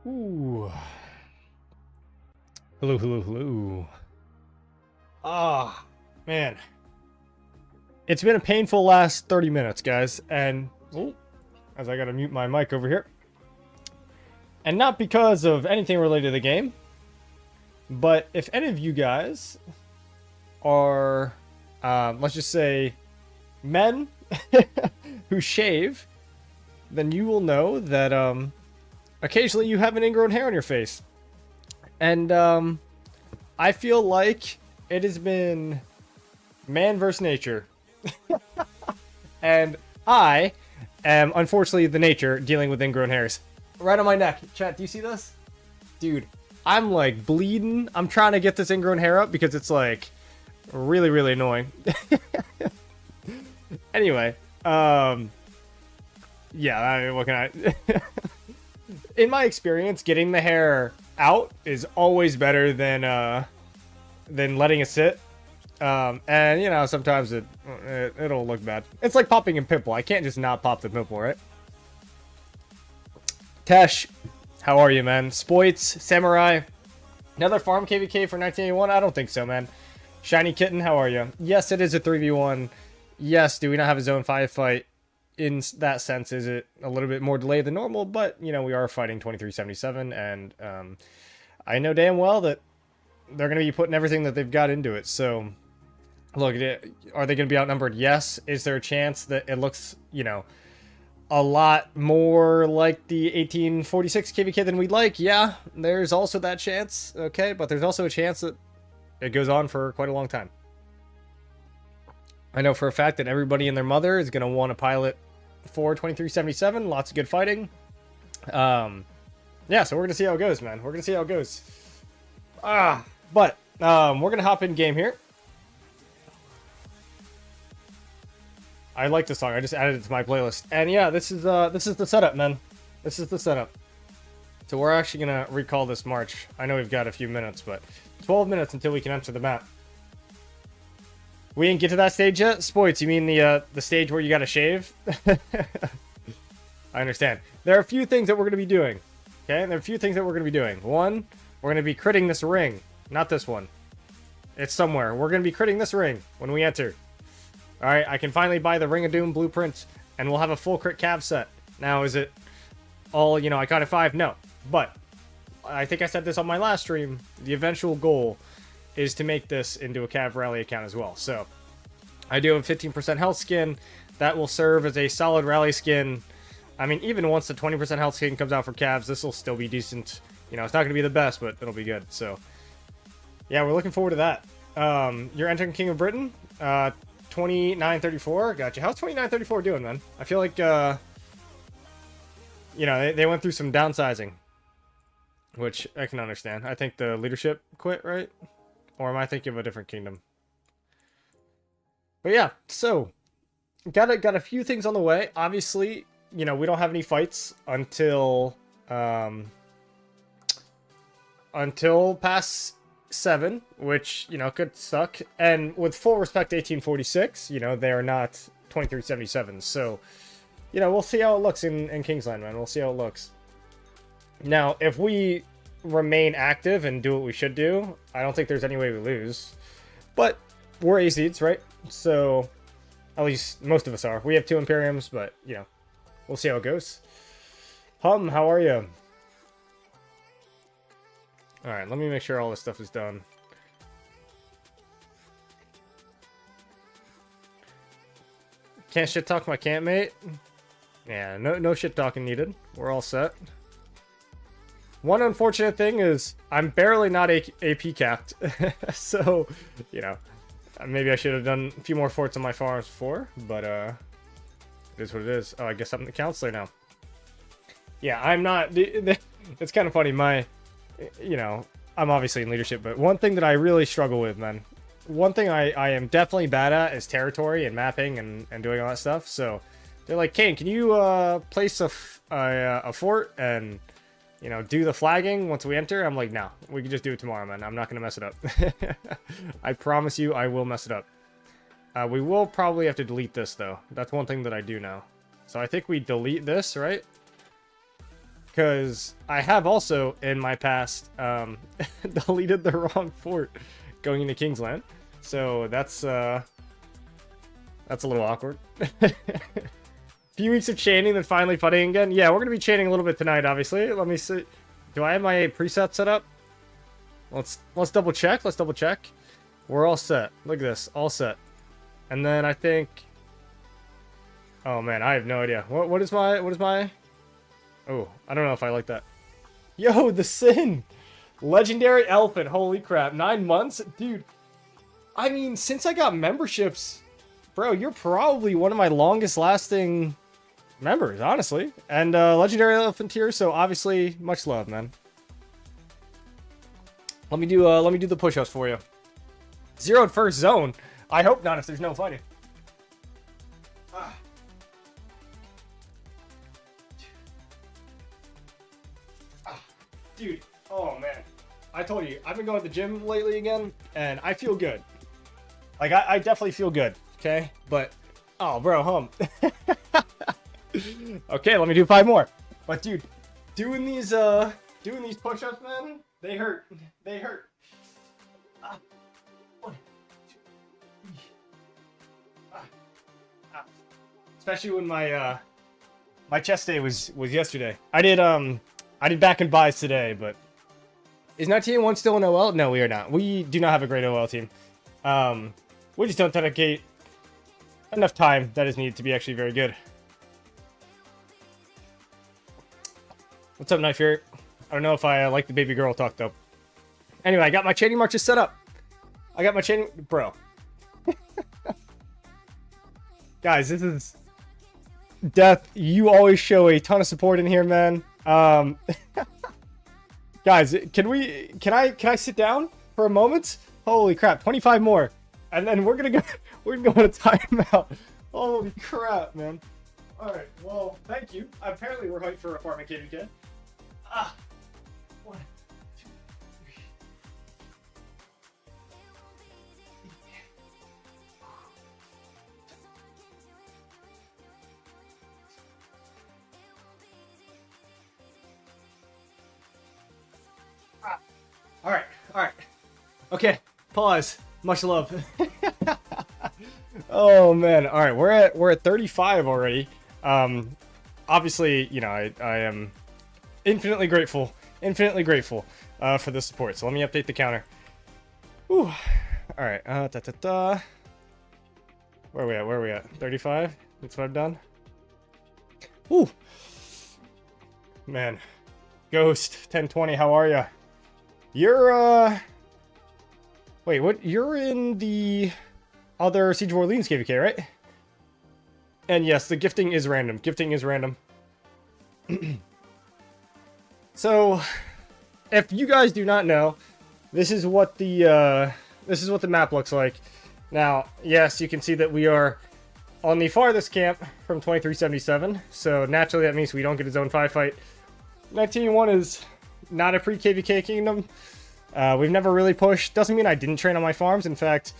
Ooh. Hello, hello, hello. Ah, man. It's been a painful last 30 minutes, guys. And, oh, as I gotta mute my mic over here. And not because of anything related to the game. But if any of you guys are, let's just say, men who shave, then you will know that, occasionally you have an ingrown hair on your face. And, I feel like it has been man versus nature. And I am, unfortunately, the nature dealing with ingrown hairs. Right on my neck. Chat, do you see this? Dude, I'm like bleeding. I'm trying to get this ingrown hair up because it's like really, really annoying. Anyway, yeah, I mean, what can I... In my experience, getting the hair out is always better than letting it sit. And, you know, sometimes it'll look bad. It's like popping a pimple. I can't just not pop the pimple, right? Tesh, how are you, man? Spoits, Samurai. Another farm KvK for 1981? I don't think so, man. Shiny Kitten, how are you? Yes, it is a 3v1. Yes, do we not have a zone 5 fight? In that sense, is it a little bit more delayed than normal? But, you know, we are fighting 2377, and I know damn well that they're going to be putting everything that they've got into it. So, look, are they going to be outnumbered? Yes. Is there a chance that it looks, you know, a lot more like the 1846 KvK than we'd like? Yeah, there's also that chance, okay? But there's also a chance that it goes on for quite a long time. I know for a fact that everybody and their mother is going to want to pilot for 2377. Lots of good fighting. Yeah, so we're going to see how it goes, man. We're going to see how it goes. But we're going to hop in game here. I like this song. I just added it to my playlist. And yeah, this is the setup, man. This is the setup. So we're actually going to recall this march. I know we've got a few minutes, but 12 minutes until we can enter the map. We didn't get to that stage yet? Spoits, you mean the stage where you gotta shave? I understand. There are a few things that we're going to be doing. Okay? There are a few things that we're going to be doing. One, we're going to be critting this ring. Not this one. It's somewhere. We're going to be critting this ring when we enter. Alright, I can finally buy the Ring of Doom blueprint, and we'll have a full crit cav set. Now, is it all, you know, Iconic 5? No. But, I think I said this on my last stream, the eventual goal is to make this into a cav rally account as well. So, I do have a 15% health skin. That will serve as a solid rally skin. I mean, even once the 20% health skin comes out for cavs, this will still be decent. You know, it's not going to be the best, but it'll be good. So, yeah, we're looking forward to that. You're entering King of Britain. 2934. Gotcha. How's 2934 doing, man? I feel like, you know, they went through some downsizing, which I can understand. I think the leadership quit, right? Or am I thinking of a different kingdom? But yeah, so got a few things on the way. Obviously, you know, we don't have any fights until past 7, which, you know, could suck. And with full respect to 1846, you know, they are not 2377. So, you know, we'll see how it looks in Kingsland, man. We'll see how it looks. Now, if we remain active and do what we should do, I don't think there's any way we lose. But we're A-seeds, right? So, at least most of us are. We have 2 Imperiums, but, you know, we'll see how it goes. Hum, how are you? Alright, let me make sure all this stuff is done. Can't shit talk my campmate? Yeah, no shit talking needed. We're all set. One unfortunate thing is I'm barely not AP capped. So, you know, maybe I should have done a few more forts on my farms before, but it is what it is. Oh, I guess I'm the counselor now. Yeah, I'm not... It's kind of funny. You know, I'm obviously in leadership, but one thing that I really struggle with, man, one thing I am definitely bad at is territory and mapping and doing all that stuff. So they're like, Kane, can you place a fort and, you know, do the flagging once we enter? I'm like, no, we can just do it tomorrow, man. I'm not going to mess it up. I promise you I will mess it up. We will probably have to delete this, though. That's one thing that I do know. So I think we delete this, right? because I have also in my past deleted the wrong fort going into Kingsland, so that's a little awkward. Few weeks of chaining, then finally putting again. Yeah, we're gonna be chaining a little bit tonight, obviously. Let me see. Do I have my preset set up? Let's double check. Let's double check. We're all set. Look at this, all set. And then I think. Oh man, I have no idea. What is my? Oh, I don't know if I like that. Yo, the Sin, legendary elephant. Holy crap, 9 months, dude. I mean, since I got memberships, bro, you're probably one of my longest lasting members, honestly. And legendary elephant tier, so obviously much love, man. Let me do the push-ups for you. Zeroed first zone. I hope not if there's no fighting. Dude, oh man. I told you, I've been going to the gym lately again, and I feel good. Like, I definitely feel good, okay? But, oh, bro, Okay, let me do 5 more. But, dude, doing these push-ups, man, they hurt. They hurt. 1, 2, 3. Especially when my chest day was yesterday. I did back and buys today, but is 1981 still in OL? No, we are not. We do not have a great OL team. We just don't dedicate enough time that is needed to be actually very good. What's up, Knife here? I don't know if I like the baby girl talk, though. Anyway, I got my chaining marches set up. I got my chaining... Bro. Guys, this is... Death, you always show a ton of support in here, man. Guys, can I sit down for a moment? Holy crap, 25 more. And then we're gonna go on a timeout. Holy crap, man. Alright, well, thank you. Apparently we're hyped for apartment KvK. 1, 2, 3. Alright. Okay, pause. Much love. Oh man. Alright, we're at 35 already. Obviously, you know, I am infinitely grateful for the support. So let me update the counter. Whew. Alright, Where are we at? 35? That's what I've done. Whew. Man. Ghost 1020, how are ya? You're wait, what? You're in the other Siege of Orleans KvK, right? And yes, the gifting is random. So, if you guys do not know, this is what the map looks like. Now, yes, you can see that we are on the farthest camp from 2377. So naturally, that means we don't get a Zone 5 fight. 1981 is not a pre-KvK kingdom. We've never really pushed. Doesn't mean I didn't train on my farms. In fact,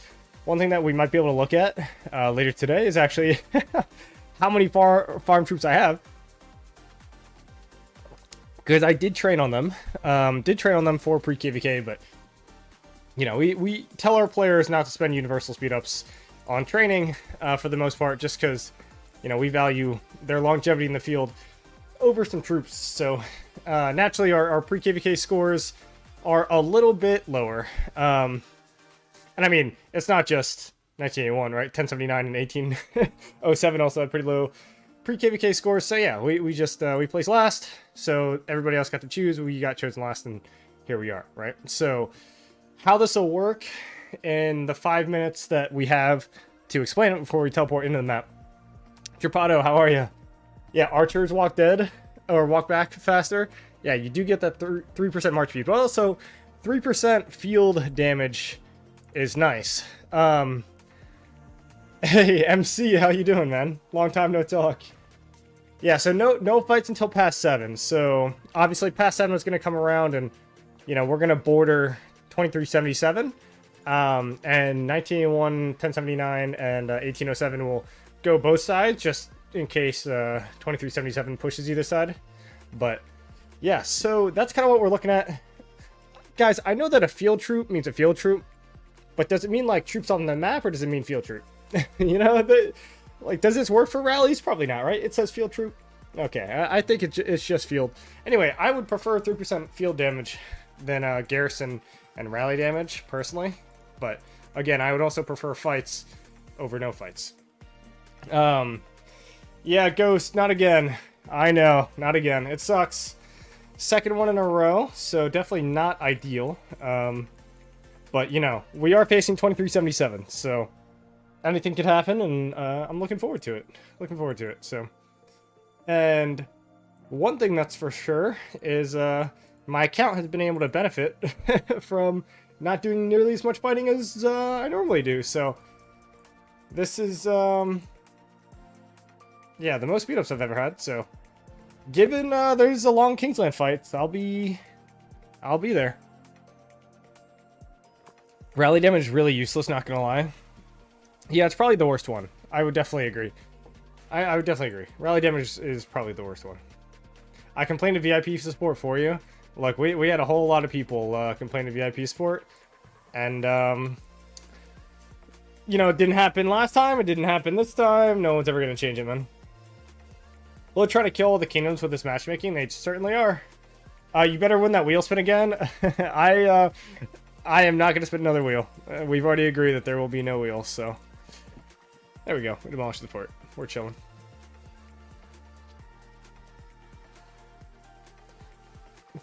one thing that we might be able to look at later today is actually how many farm troops I have. Because I did train on them. For pre-KvK, but you know, we tell our players not to spend universal speed-ups on training for the most part, just because, you know, we value their longevity in the field over some troops. So naturally our pre-KvK scores are a little bit lower. And I mean, it's not just 1981, right? 1079 and 1807 also had pretty low pre-KvK scores. So yeah, we placed last. So everybody else got to choose. We got chosen last, and here we are, right? So how this will work in the 5 minutes that we have to explain it before we teleport into the map. Tripado, how are you? Yeah, archers walk dead or walk back faster. Yeah, you do get that 3% march speed, but also 3% field damage is nice. Hey, MC, how you doing, man? Long time no talk. Yeah, so no fights until past 7. So obviously past 7 is going to come around, and you know, we're going to border 2377, and 1981, 1079, and 1807 will go both sides, just in case 2377 pushes either side. But Yeah, so that's kind of what we're looking at. Guys, I know that a field troop means a field troop, but does it mean like troops on the map, or does it mean field troop? You know, like, does this work for rallies? Probably not, right? It says field troop. Okay, I think it's just field. Anyway, I would prefer 3% field damage than garrison and rally damage, personally. But, again, I would also prefer fights over no fights. Yeah, Ghost, not again. I know, not again. It sucks. Second one in a row, so definitely not ideal. But, you know, we are facing 2377, so anything could happen, and I'm looking forward to it. Looking forward to it, so. And one thing that's for sure is my account has been able to benefit from not doing nearly as much fighting as I normally do, so this is, yeah, the most speed-ups I've ever had, so given there's a long Kingsland fight, I'll be there. Rally damage is really useless, not gonna lie. Yeah, it's probably the worst one. I would definitely agree. I would definitely agree. Rally damage is probably the worst one. I complained to VIP support for you. Look, we had a whole lot of people complain to VIP support. And, you know, it didn't happen last time. It didn't happen this time. No one's ever going to change it, man. We'll try to kill all the kingdoms with this matchmaking. They certainly are. You better win that wheel spin again. I am not going to spin another wheel. We've already agreed that there will be no wheels, so. There we go. We demolished the fort. We're chilling.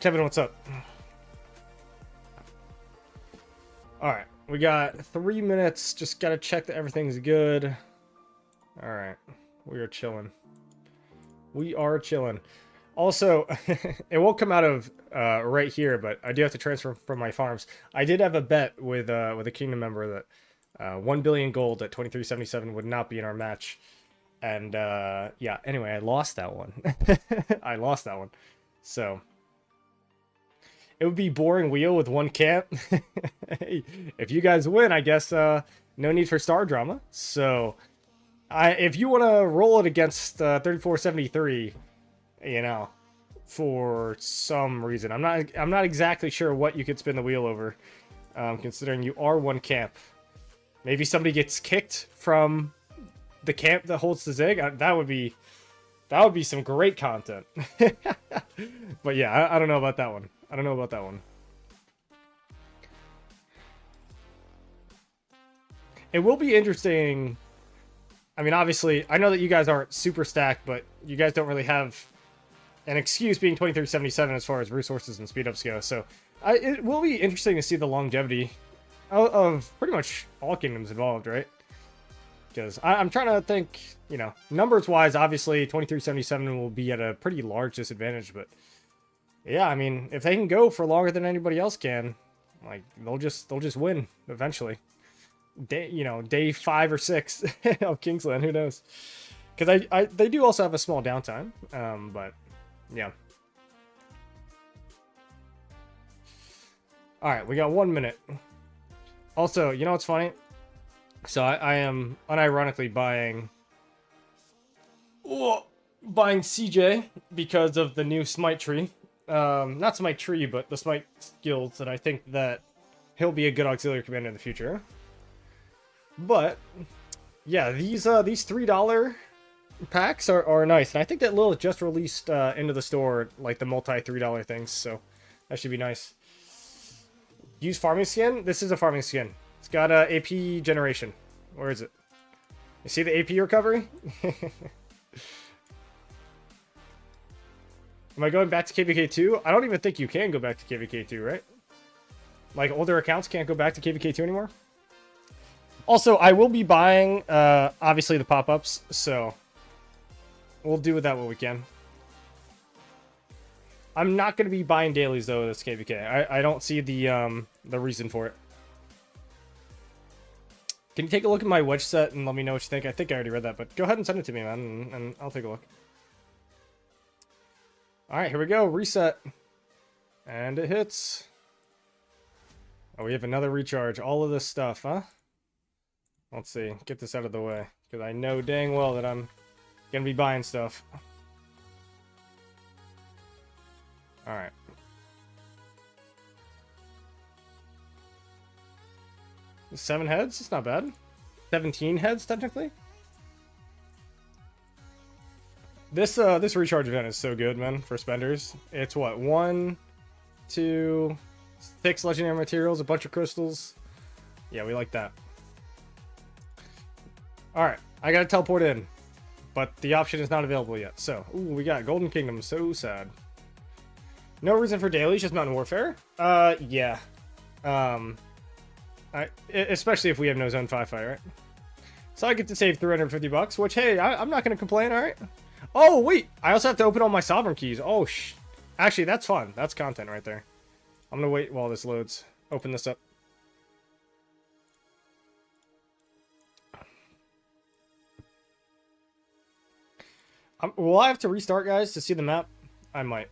Kevin, what's up? Alright. We got 3 minutes. Just gotta check that everything's good. Alright. We are chilling. We are chilling. Also, it won't come out of right here, but I do have to transfer from my farms. I did have a bet with a kingdom member that 1 billion gold at 2377 would not be in our match. And yeah, anyway, I lost that one. I lost that one. So it would be boring wheel with one camp. Hey, if you guys win, I guess no need for star drama. So if you want to roll it against 3473, you know, for some reason, I'm not exactly sure what you could spin the wheel over, considering you are one camp. Maybe somebody gets kicked from the camp that holds the zig. That would be some great content. But yeah, I don't know about that one. I don't know about that one. It will be interesting. I mean, obviously, I know that you guys aren't super stacked, but you guys don't really have an excuse being 2377 as far as resources and speed ups go. So it will be interesting to see the longevity of pretty much all kingdoms involved, right? Because I'm trying to think, you know, numbers-wise, obviously, 2377 will be at a pretty large disadvantage, but yeah, I mean, if they can go for longer than anybody else can, like, they'll just win eventually. Day 5 or 6 of Kingsland, who knows? Because they do also have a small downtime, but yeah. All right, we got 1 minute. Also, you know what's funny? So I am unironically buying CJ because of the new Smite tree. Not Smite tree, but the Smite skills, and I think that he'll be a good auxiliary commander in the future. But yeah, these $3 packs are nice, and I think that Lilith just released into the store like the multi $3 things, so that should be nice. Use farming skin. This is a farming skin. It's got AP generation. Where is it? You see the AP recovery? Am I going back to KvK 2? I don't even think you can go back to KvK 2, right? Like, older accounts can't go back to KvK 2 anymore? Also, I will be buying, obviously, the pop-ups, so we'll do with that what we can. I'm not going to be buying dailies, though, this KvK. I don't see the reason for it. Can you take a look at my wedge set and let me know what you think? I think I already read that, but go ahead and send it to me, man, and I'll take a look. Alright, here we go. Reset. And it hits. Oh, we have another recharge. All of this stuff, huh? Let's see. Get this out of the way. Because I know dang well that I'm going to be buying stuff. Alright. Seven heads? It's not bad. 17 heads, technically. This recharge event is so good, man, for spenders. It's what? 1, 2, 6 legendary materials, a bunch of crystals. Yeah, we like that. Alright, I gotta teleport in. But the option is not available yet. So, ooh, we got Golden Kingdom. So sad. No reason for dailies, just Mountain Warfare? Yeah. Especially if we have no Zone 5 fight, right? So I get to save 350 bucks, which, hey, I'm not gonna complain, alright? Oh, wait! I also have to open all my Sovereign keys. Oh, actually, that's fun. That's content right there. I'm gonna wait while this loads. Open this up. Will I have to restart, guys, to see the map? I might.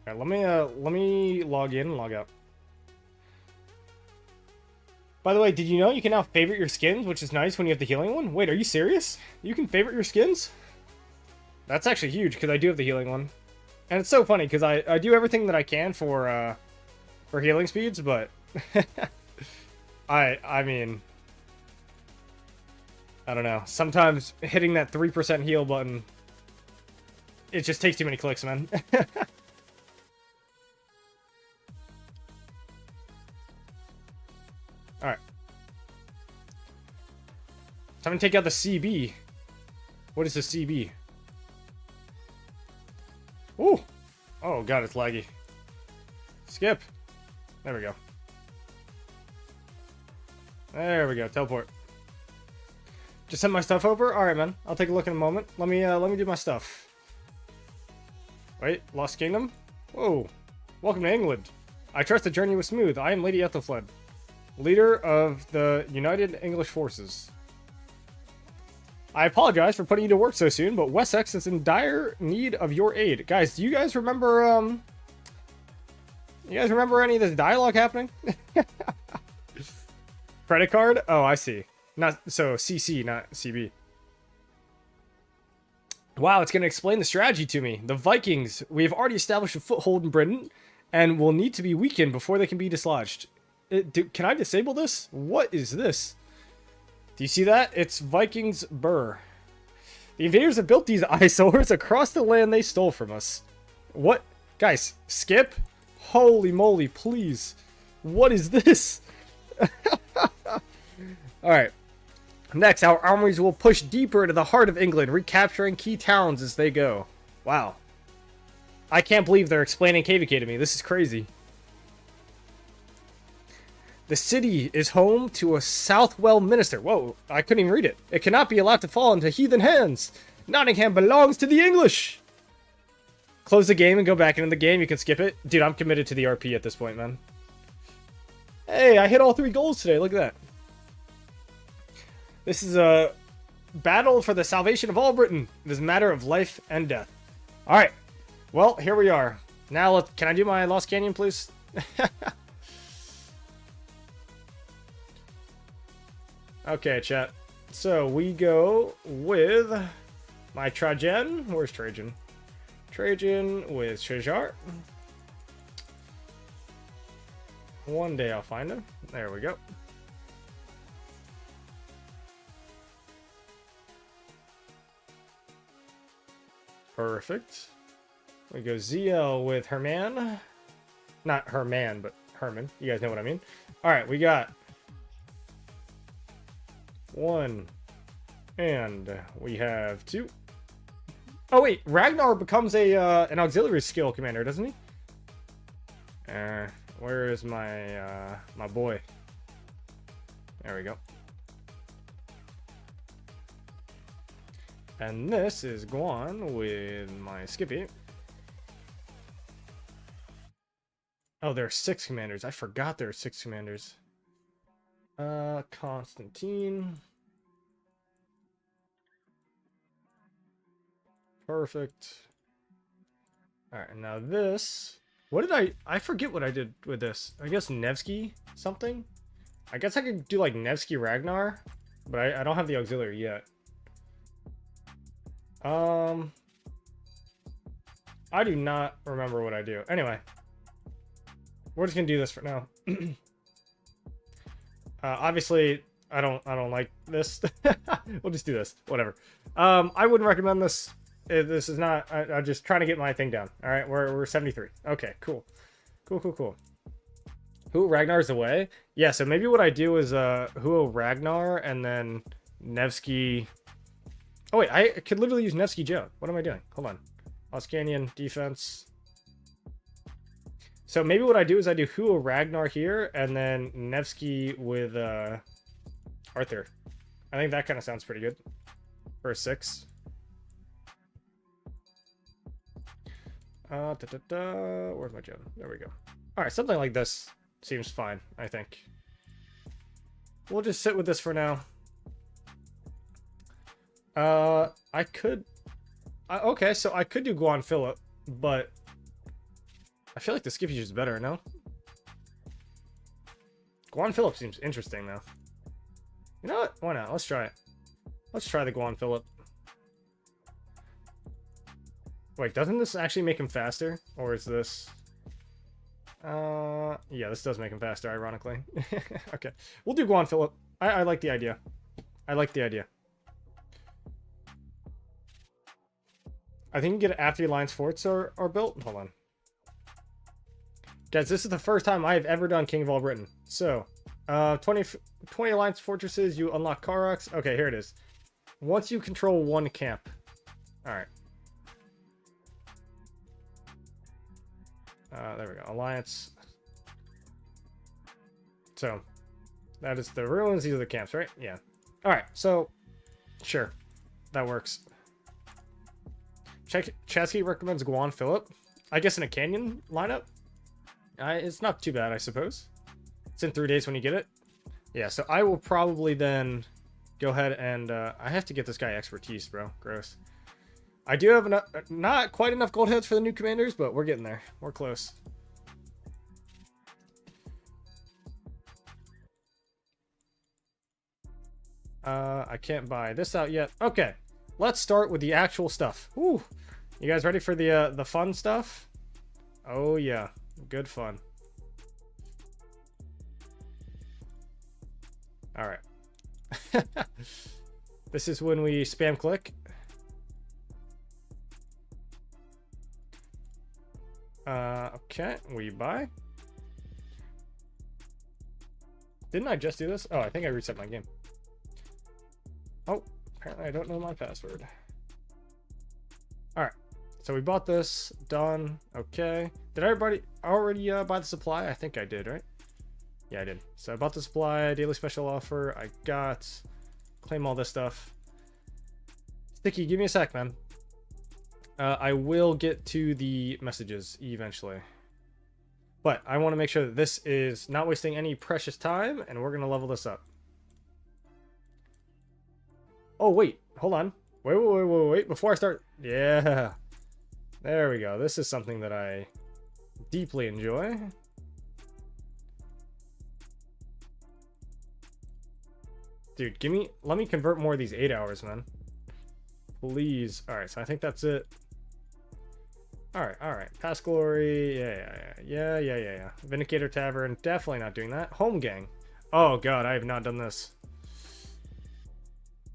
Alright, let me log in and log out. By the way, did you know you can now favorite your skins, which is nice when you have the healing one? Wait, are you serious? You can favorite your skins? That's actually huge, because I do have the healing one. And it's so funny, because I do everything that I can for healing speeds, but... I mean... I don't know. Sometimes hitting that 3% heal button, it just takes too many clicks, man. Alright. Time to take out the CB. What is the CB? Ooh! Oh god, it's laggy. Skip. There we go. There we go. Teleport. Just send my stuff over? Alright, man. I'll take a look in a moment. Let me do my stuff. Wait, Lost Kingdom? Whoa. Welcome to England. I trust the journey was smooth. I am Lady Ethelfled, leader of the United English Forces. I apologize for putting you to work so soon, but Wessex is in dire need of your aid. Guys, do you guys remember, any of this dialogue happening? Credit card? Oh, I see. Not so CC, not CB. Wow, it's going to explain the strategy to me. The Vikings, we have already established a foothold in Britain and will need to be weakened before they can be dislodged. Can I disable this? What is this? Do you see that? It's Vikings Burr. The invaders have built these eyesores across the land they stole from us. What? Guys, skip? Holy moly, please. What is this? Alright. Next, our armies will push deeper into the heart of England, recapturing key towns as they go. Wow. I can't believe they're explaining KvK to me. This is crazy. The city is home to a Southwell minister. Whoa, I couldn't even read it. It cannot be allowed to fall into heathen hands. Nottingham belongs to the English. Close the game and go back into the game. You can skip it. Dude, I'm committed to the RP at this point, man. Hey, I hit all 3 goals today. Look at that. This is a battle for the salvation of all Britain. It is a matter of life and death. Alright. Well, here we are. Now, can I do my Lost Canyon, please? Okay, chat. So, we go with my Trajan. Where's Trajan? Trajan with Shajar. One day I'll find him. There we go. Perfect. We go ZL with Herman. Not Herman, but Herman. You guys know what I mean. Alright, we got 1. And we have 2. Oh wait, Ragnar becomes an auxiliary skill commander, doesn't he? Where is my my boy? There we go. And this is Guan with my Skippy. Oh, there are 6 commanders. I forgot there are 6 commanders. Constantine. Perfect. Alright, now this... What did I forget what I did with this. I guess Nevsky something? I guess I could do like Nevsky Ragnar, but I don't have the auxiliary yet. I do not remember what I do. Anyway, we're just gonna do this for now. Obviously, I don't like this. We'll just do this. Whatever. I wouldn't recommend this. This is not. I'm just trying to get my thing down. All right, we're 73. Okay, cool. Cool. Who Ragnar's away? Yeah, so maybe what I do is Huo Ragnar and then Nevsky. Oh wait, I could literally use Nevsky Joan. What am I doing? Hold on. Lost Canyon defense. So maybe what I do is I do Huo Ragnar here and then Nevsky with Arthur. I think that kind of sounds pretty good for a 6. Where's my Joan? There we go. All right, something like this seems fine, I think. We'll just sit with this for now. I could... okay, so I could do Guan Phillip, but... I feel like the Skippy is better, no? Guan Phillip seems interesting, though. You know what? Why not? Let's try it. Let's try the Guan Phillip. Wait, doesn't this actually make him faster? Or is this... yeah, this does make him faster, ironically. Okay. We'll do Guan Phillip. I like the idea. I like the idea. I think you can get it after the Alliance forts are built. Hold on. Guys, this is the first time I've ever done King of All Britain. So, 20 Alliance fortresses, you unlock Karoks. Okay, here it is. Once you control one camp. Alright. There we go. Alliance. So, that is the ruins. These are the camps, right? Yeah. Alright, so, sure. That works. Chasky recommends Guan Phillip. I guess in a canyon lineup? It's not too bad, I suppose. It's in 3 days when you get it. Yeah, so I will probably then go ahead and... I have to get this guy expertise, bro. Gross. I do have not quite enough gold heads for the new commanders, but we're getting there. We're close. I can't buy this out yet. Okay, let's start with the actual stuff. Woo! You guys ready for the fun stuff? Oh yeah, good fun. All right. This is when we spam click. Okay, we buy. Didn't I just do this? Oh, I think I reset my game. Oh, apparently I don't know my password. All right, so we bought this. Done. Okay. Did everybody already buy the supply? I think I did, right? Yeah, I did. So I bought the supply, daily special offer. I got claim all this stuff. Sticky, give me a sec, man. I will get to the messages eventually. But I want to make sure that this is not wasting any precious time, and we're going to level this up. Oh, wait. Hold on. Wait. Before I start... Yeah. There we go. This is something that I deeply enjoy. Dude, let me convert more of these 8 hours, man. Please. All right, so I think that's it. All right. Past Glory. Yeah. Vindicator Tavern. Definitely not doing that. Home Gang. Oh, God, I have not done this.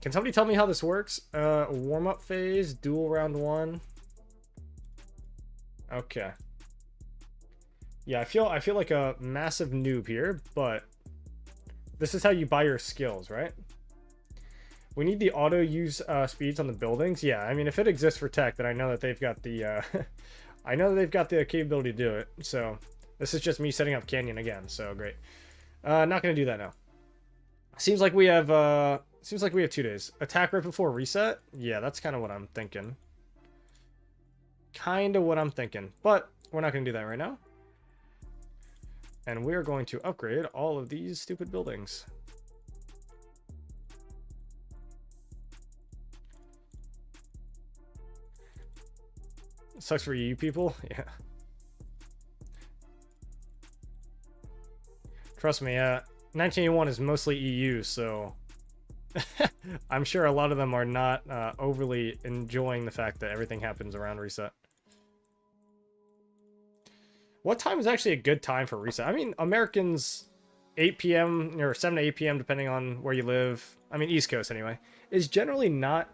Can somebody tell me how this works? Warm-up phase. Duel round 1. Okay. Yeah, I feel like a massive noob here, but this is how you buy your skills, right? We need the auto use speeds on the buildings. Yeah, I mean, if it exists for tech, then I know that they've got the I know that they've got the capability to do it. So this is just me setting up Canyon again. So great. Not gonna do that now. Seems like we have 2 days. Attack right before reset. Yeah, that's kind of what I'm thinking. But we're not gonna do that right now. And we're going to upgrade all of these stupid buildings. Sucks for you people. Yeah. Trust me, 1981 is mostly EU, so I'm sure a lot of them are not overly enjoying the fact that everything happens around reset. What time is actually a good time for reset? I mean, Americans, 8 p.m. or 7 to 8 p.m. depending on where you live. I mean, East Coast anyway, is generally not.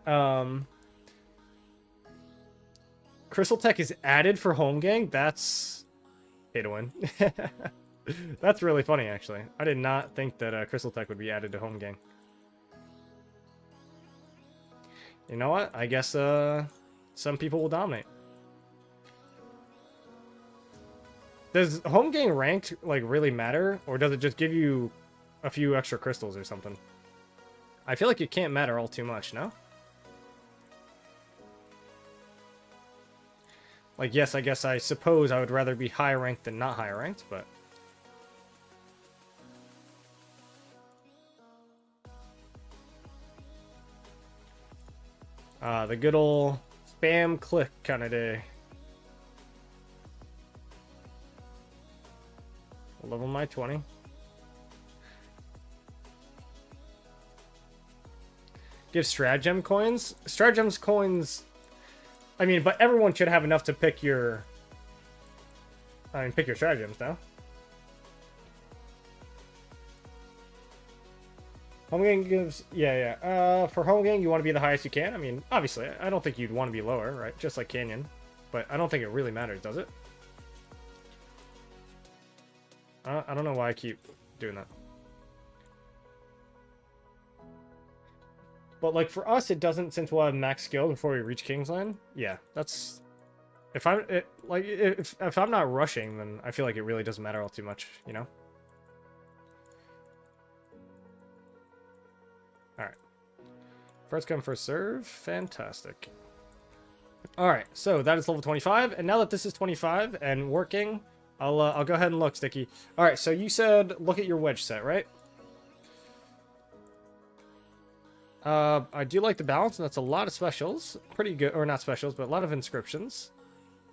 Crystal Tech is added for home gang. That's pay to win. That's really funny, actually. I did not think that Crystal Tech would be added to home gang. You know what? I guess some people will dominate. Does home gang ranked like really matter, or does it just give you a few extra crystals or something? I feel like it can't matter all too much, no? Like, yes, I suppose I would rather be high ranked than not high ranked, but the good old spam click kind of day. Level my 20. Give Stratgem coins? Stratgem's coins... I mean, but everyone should have enough to pick your... pick your Stratagems now. Home gang gives... Yeah. For home gang, you want to be the highest you can. I mean, obviously, I don't think you'd want to be lower, right? Just like Canyon. But I don't think it really matters, does it? I don't know why I keep doing that. But, like, for us, it doesn't, since we'll have max skill before we reach Kingsland. Yeah, that's... If I'm not rushing, then I feel like it really doesn't matter all too much, you know? Alright. First come, first serve. Fantastic. Alright, so that is level 25. And now that this is 25 and working... I'll go ahead and look, Sticky. All right, so you said look at your wedge set, right? I do like the balance, and that's a lot of specials. Pretty good, or not specials, but a lot of inscriptions.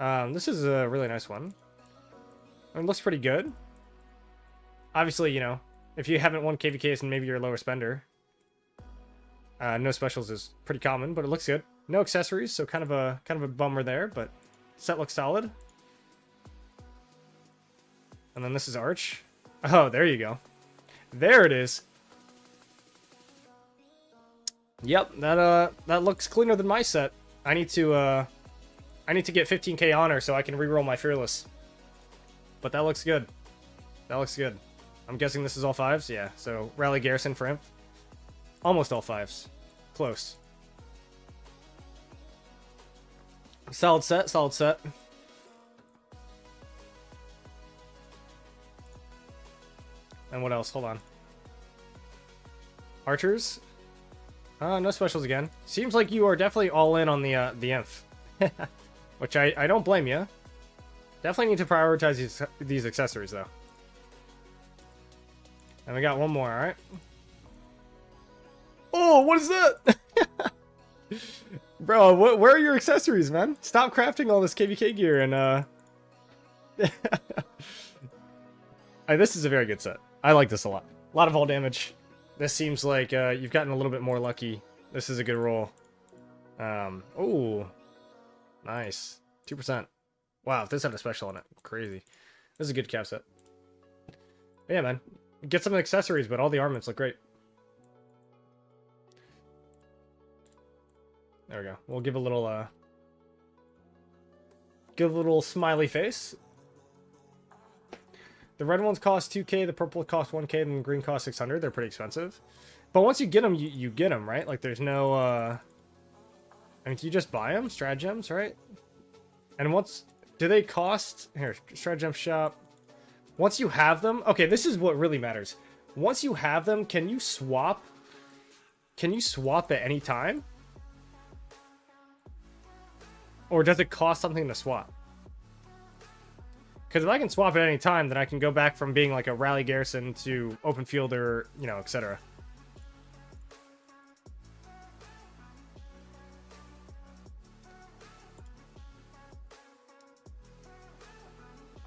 This is a really nice one. It looks pretty good. Obviously, you know, if you haven't won KvKs and maybe you're a lower spender, no specials is pretty common, but it looks good. No accessories, so kind of a bummer there, but set looks solid. And then this is Arch. Oh, there you go. There it is. Yep, that looks cleaner than my set. I need to get 15k honor so I can reroll my Fearless. But that looks good. That looks good. I'm guessing this is all 5s? Yeah, so Rally Garrison for him. Almost all 5s. Close. Solid set, solid set. And what else? Hold on. Archers? No specials again. Seems like you are definitely all in on the Inf. Which I don't blame you. Definitely need to prioritize these accessories, though. And we got one more, alright? Oh, what is that? Bro, where are your accessories, man? Stop crafting all this KvK gear and, this is a very good set. I like this a lot. A lot of all damage. This seems like you've gotten a little bit more lucky. This is a good roll. Oh, nice. 2%. Wow, if this had a special on it. Crazy. This is a good cap set. But yeah, man. Get some accessories, but all the armaments look great. There we go. We'll give a little smiley face. The red ones cost 2k, the purple cost 1k, and the green cost 600. They're pretty expensive. But once you get them, you get them, right? Like, there's no, I mean, you just buy them? Stratagems, right? And once... Do they cost... Here, Stratagem shop. Once you have them... Okay, this is what really matters. Once you have them, can you swap? Can you swap at any time? Or does it cost something to swap? Because if I can swap at any time, then I can go back from being like a Rally Garrison to Open Field or, you know, etc.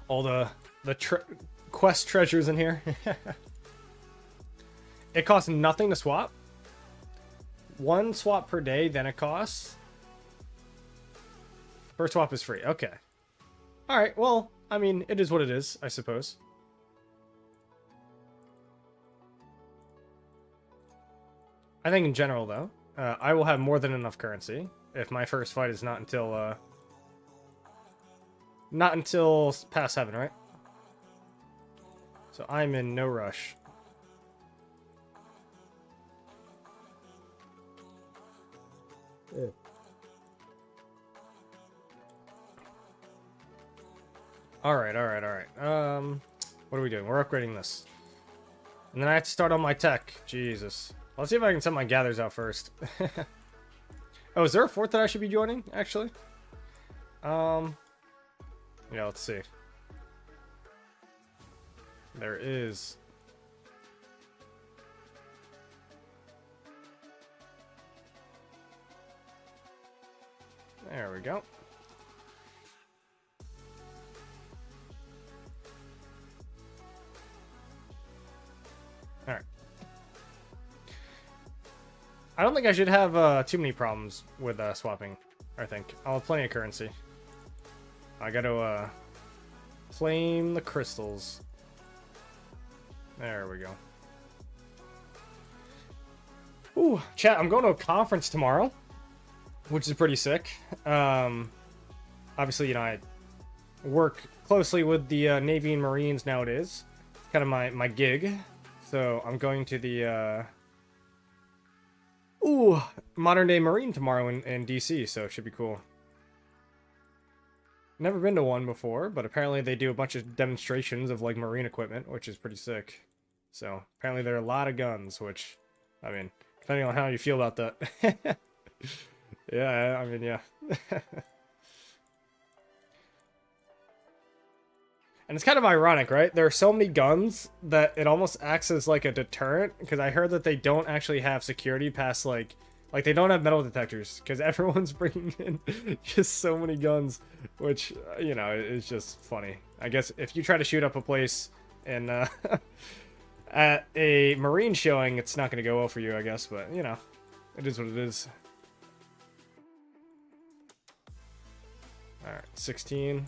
All the quest treasures in here. It costs nothing to swap. one swap per day, then it costs. First swap is free. Okay. All right. Well, I mean, it is what it is, I suppose. I think in general, though, I will have more than enough currency if my first fight is not until past 7, right? So I'm in no rush. Yeah. All right. What are we doing? We're upgrading this. And then I have to start on my tech. Jesus. Let's see if I can send my gathers out first. Oh, is there a fort that I should be joining, actually? Yeah, let's see. There is. There we go. Alright. I don't think I should have too many problems with swapping, I think. I'll have plenty of currency. I gotta claim the crystals. There we go. Ooh, chat, I'm going to a conference tomorrow, which is pretty sick. Obviously, you know, I work closely with the Navy and Marines nowadays. It's kind of my gig. So I'm going to the modern day Marine tomorrow in DC, so it should be cool. Never been to one before, but apparently they do a bunch of demonstrations of like Marine equipment, which is pretty sick. So apparently there are a lot of guns, which, I mean, depending on how you feel about that. Yeah, I mean, yeah. And it's kind of ironic, right? There are so many guns that it almost acts as like a deterrent, because I heard that they don't actually have security past like they don't have metal detectors, because everyone's bringing in just so many guns, which, you know, is just funny. I guess if you try to shoot up a place and at a Marine showing, it's not going to go well for you, I guess, but, you know, it is what it is. Alright, 16.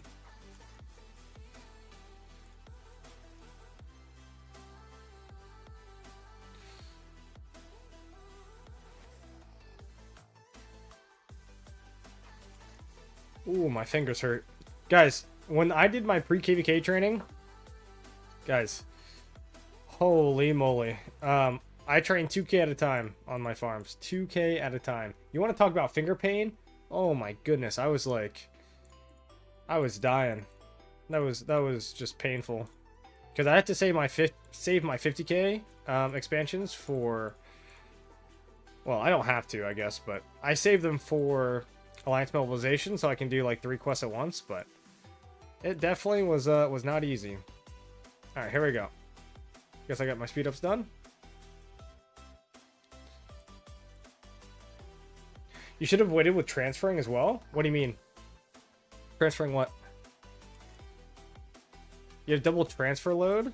Ooh, my fingers hurt. Guys, when I did my pre-KvK training, guys, holy moly. I trained 2K at a time on my farms. 2K at a time. You want to talk about finger pain? Oh my goodness, I was dying. That was just painful. Because I had to save my 50K expansions for... Well, I don't have to, I guess, but I saved them for Alliance mobilization, so I can do like 3 quests at once, but it definitely was not easy. Alright, here we go. Guess I got my speed ups done. You should have waited with transferring as well? What do you mean? Transferring what? You have double transfer load?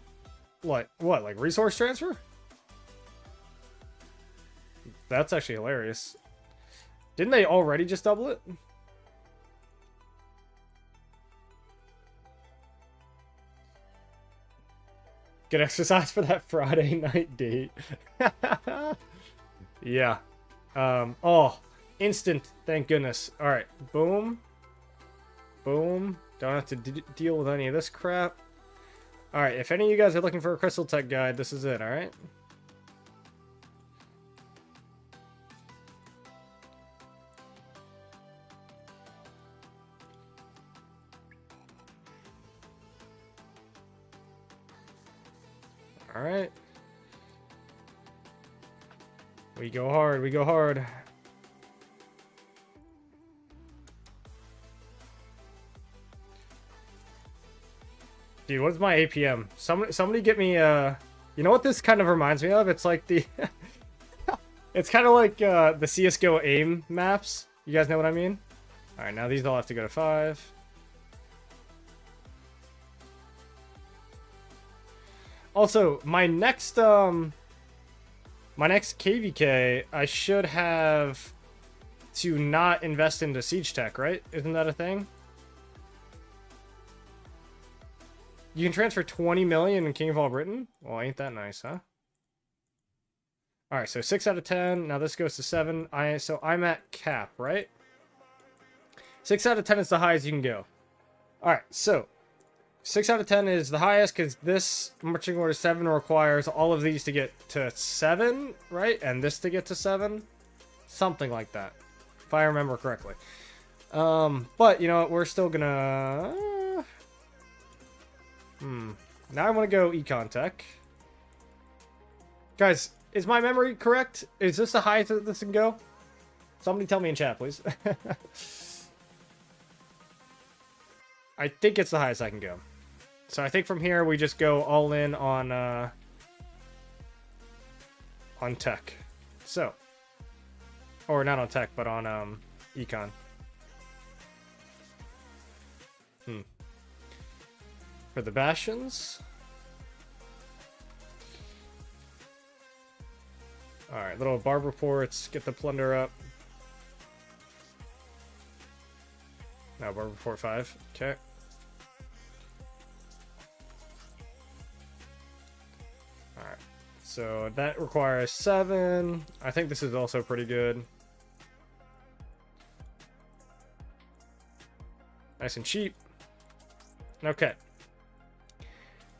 What, like resource transfer? That's actually hilarious. Didn't they already just double it? Get exercise for that Friday night date. Yeah. Oh, instant. Thank goodness. All right. Boom. Boom. Don't have to deal with any of this crap. All right. If any of you guys are looking for a crystal tech guide, this is it. All right. All right. We go hard. We go hard. Dude, what's my APM? Somebody get me, you know what this kind of reminds me of? It's like the... it's kind of like the CSGO aim maps. You guys know what I mean? Alright, now these all have to go to 5. Also, my next My next KvK, I should have to not invest into siege tech, right? Isn't that a thing? You can transfer 20 million in King of All Britain? Well, ain't that nice, huh? Alright, so 6 out of 10. Now this goes to 7. So I'm at cap, right? 6 out of 10 is the highest you can go. Alright, so 6 out of 10 is the highest because this marching order 7 requires all of these to get to 7, right? And this to get to 7. Something like that, if I remember correctly. But, you know what? We're still gonna... Now I want to go Econ Tech. Guys, is my memory correct? Is this the highest that this can go? Somebody tell me in chat, please. I think it's the highest I can go. So I think from here we just go all in on tech. So, or not on tech, but on econ. For the bastions. All right, little barb reports. Get the plunder up. No, barb report 5. Okay. Alright, so that requires 7. I think this is also pretty good. Nice and cheap. Okay.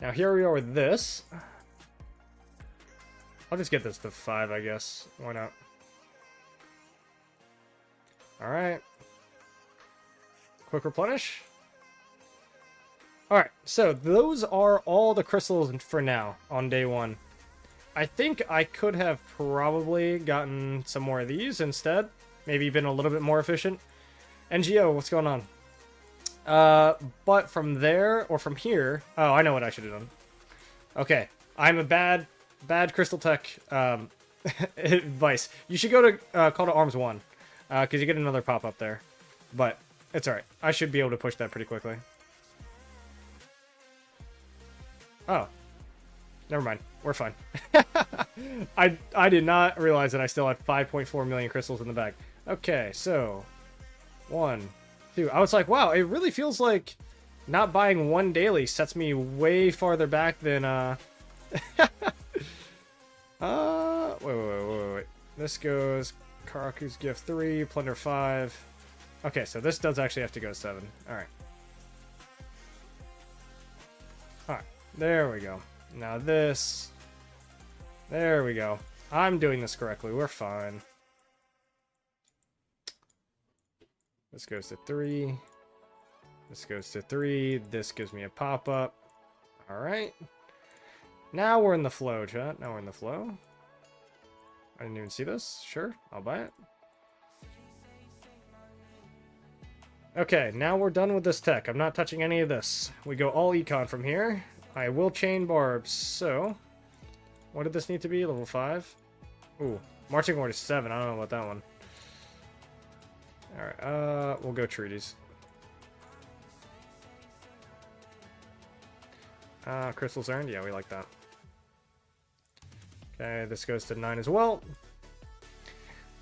Now here we are with this. I'll just get this to 5, I guess. Why not? Alright. Quick replenish. Alright, so those are all the crystals for now on day 1. I think I could have probably gotten some more of these instead. Maybe been a little bit more efficient. NGO, what's going on? But from there, or from here... Oh, I know what I should have done. Okay, I'm a bad Crystal Tech advice. You should go to Call to Arms 1, because you get another pop-up there. But it's alright. I should be able to push that pretty quickly. Oh. Never mind. We're fine. I did not realize that I still had 5.4 million crystals in the bag. Okay, so... 1, 2... I was like, wow, it really feels like not buying one daily sets me way farther back than, wait. This goes Karaku's Gift 3, Plunder 5. Okay, so this does actually have to go 7. Alright. Alright, there we go. Now this. There we go. I'm doing this correctly. We're fine. This goes to 3. This goes to 3. This gives me a pop-up. Alright. Now we're in the flow, chat. Now we're in the flow. I didn't even see this. Sure, I'll buy it. Okay, now we're done with this tech. I'm not touching any of this. We go all econ from here. I will chain barbs, so... What did this need to be? Level 5? Ooh, marching order 7. I don't know about that one. Alright, we'll go treaties. Crystals earned? Yeah, we like that. Okay, this goes to 9 as well.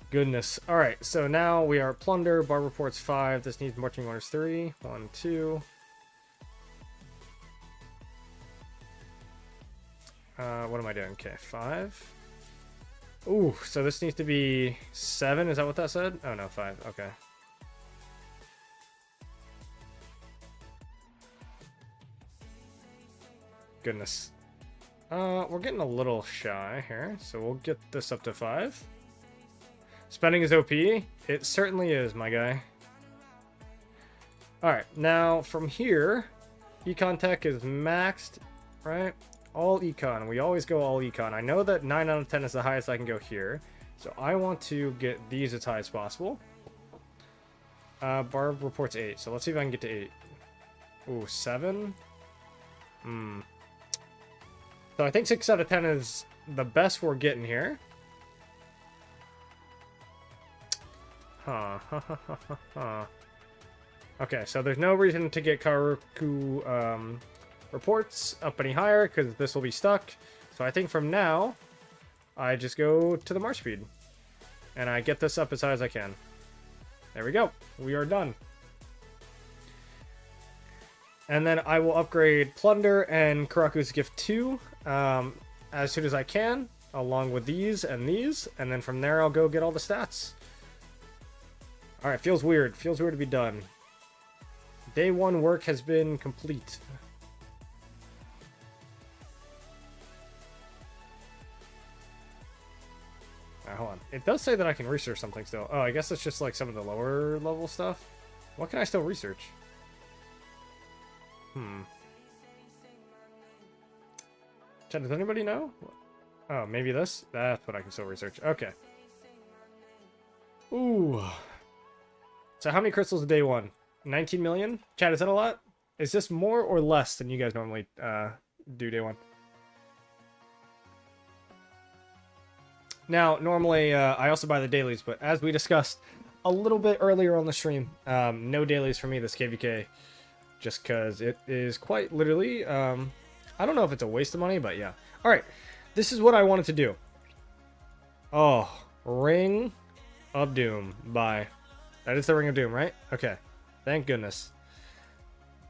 Goodness. Alright, so now we are plunder. Bar reports 5. This needs marching orders 3. 1, 2. What am I doing? Okay, 5. Ooh, so this needs to be 7. Is that what that said? Oh, no, 5. Okay. Goodness. We're getting a little shy here, so we'll get this up to 5. Spending is OP. It certainly is, my guy. Alright, now from here, Econ Tech is maxed, right? All Econ. We always go all Econ. I know that 9 out of 10 is the highest I can go here, so I want to get these as high as possible. Barb reports 8, so let's see if I can get to 8. Ooh, 7? So I think 6 out of 10 is the best we're getting here. Okay, so there's no reason to get Karaku reports up any higher because this will be stuck. So I think from now, I just go to the march speed. And I get this up as high as I can. There we go. We are done. And then I will upgrade Plunder and Karaku's Gift 2 as soon as I can, along with these. And then from there, I'll go get all the stats. Alright, feels weird. Feels weird to be done. Day 1 work has been complete. Hold on. It does say that I can research something still. Oh, I guess it's just like some of the lower level stuff. What can I still research? Chat, does anybody know? Oh, maybe this? That's what I can still research. Okay. Ooh. So how many crystals day 1? 19 million? Chat, is that a lot? Is this more or less than you guys normally do day 1? Now, normally, I also buy the dailies, but as we discussed a little bit earlier on the stream, no dailies for me this KvK, just because it is quite literally, I don't know if it's a waste of money, but yeah. Alright, this is what I wanted to do. Oh, Ring of Doom. Buy. That is the Ring of Doom, right? Okay, thank goodness.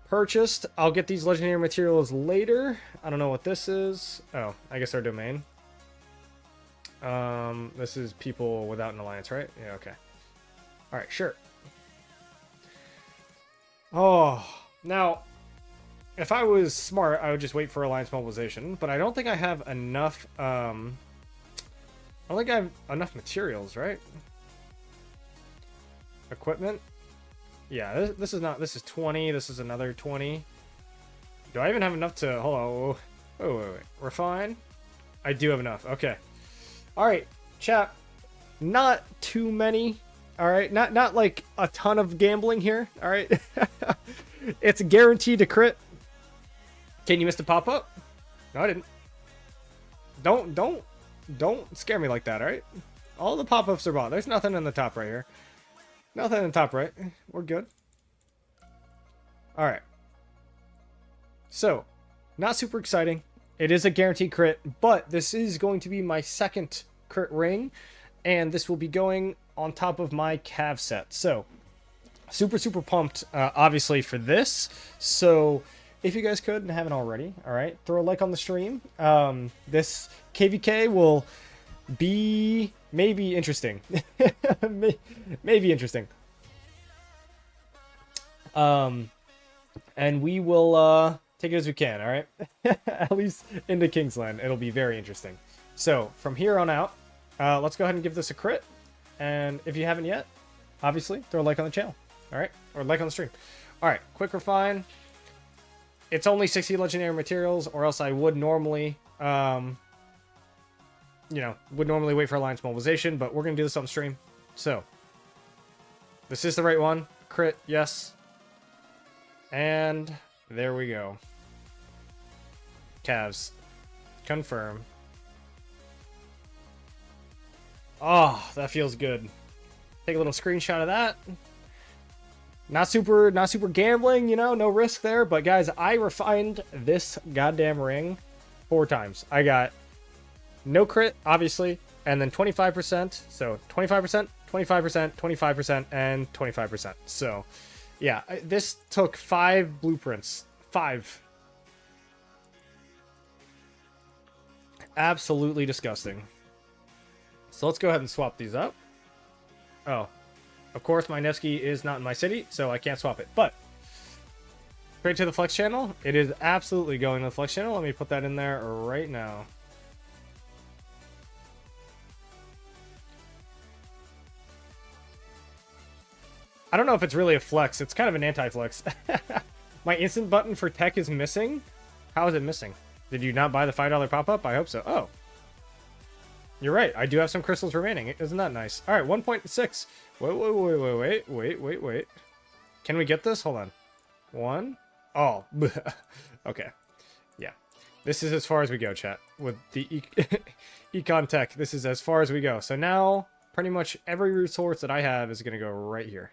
Purchased. I'll get these legendary materials later. I don't know what this is. Oh, I guess our domain. This is people without an alliance, right? Yeah, okay. Alright, sure. Oh, now, if I was smart, I would just wait for alliance mobilization, but I don't think I have enough, I don't think I have enough materials, right? Equipment? Yeah, this is not, this is 20, this is another 20. Do I even have enough to, hold on, wait. Refine? I do have enough, okay. Alright, chat. Not too many. Alright, not like a ton of gambling here. Alright. It's guaranteed to crit. Can you miss the pop-up? No, I didn't. Don't scare me like that, alright? All the pop-ups are bought. There's nothing in the top right here. Nothing in the top right. We're good. Alright. So, not super exciting. It is a guaranteed crit, but this is going to be my second crit ring, and this will be going on top of my KOAB set. So, super pumped, obviously, for this. So, if you guys could and haven't already, all right, throw a like on the stream. This KvK will be maybe interesting. Maybe interesting. And we will take it as we can, all right? At least into Kingsland. It'll be very interesting. So, from here on out, let's go ahead and give this a crit. And if you haven't yet, obviously, throw a like on the channel, all right? Or like on the stream. All right, quick refine. It's only 60 legendary materials, or else I would normally, would normally wait for alliance mobilization, but we're going to do this on stream. So, this is the right one. Crit, yes. And there we go. Cavs. Confirm. Oh, that feels good. Take a little screenshot of that. Not super gambling, no risk there. But guys, I refined this goddamn ring 4 times. I got no crit, obviously, and then 25%. So 25%, 25%, 25%, and 25%. So yeah, this took 5 blueprints. 5. Absolutely disgusting. So let's go ahead and swap these up. Oh, of course my Nevsky is not in my city, so I can't swap it. But straight to the Flex channel. It is absolutely going to the Flex channel. Let me put that in there right now. I don't know if it's really a flex. It's kind of an anti-flex. My instant button for tech is missing. How is it missing? Did you not buy the $5 pop-up? I hope so. Oh. You're right. I do have some crystals remaining. Isn't that nice? All right, 1.6. Wait. Can we get this? Hold on. 1. Oh. Okay. Yeah. This is as far as we go, chat. With the Econ Tech, this is as far as we go. So now, pretty much every resource that I have is going to go right here.